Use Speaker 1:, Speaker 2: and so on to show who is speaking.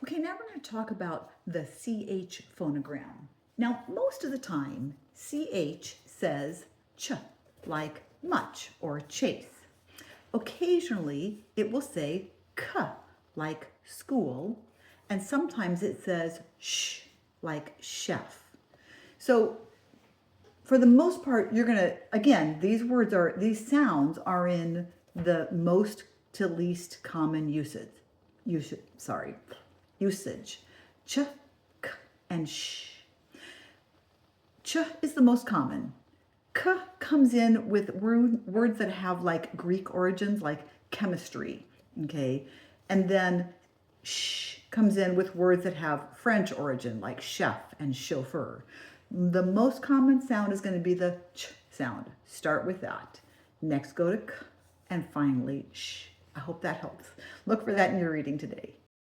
Speaker 1: Okay, now we're going to talk about the CH phonogram. Now, most of the time, CH says ch, like much or chase. Occasionally, it will say k, like school, and sometimes it says sh, like chef. So, for the most part, you're going to, again, these sounds are in the most to least common usage. Usage. Ch, k, and sh. Ch is the most common. K comes in with words that have like Greek origins, like chemistry, okay? And then sh comes in with words that have French origin, like chef and chauffeur. The most common sound is going to be the ch sound. Start with that. Next, go to k, and finally sh. I hope that helps. Look for that in your reading today.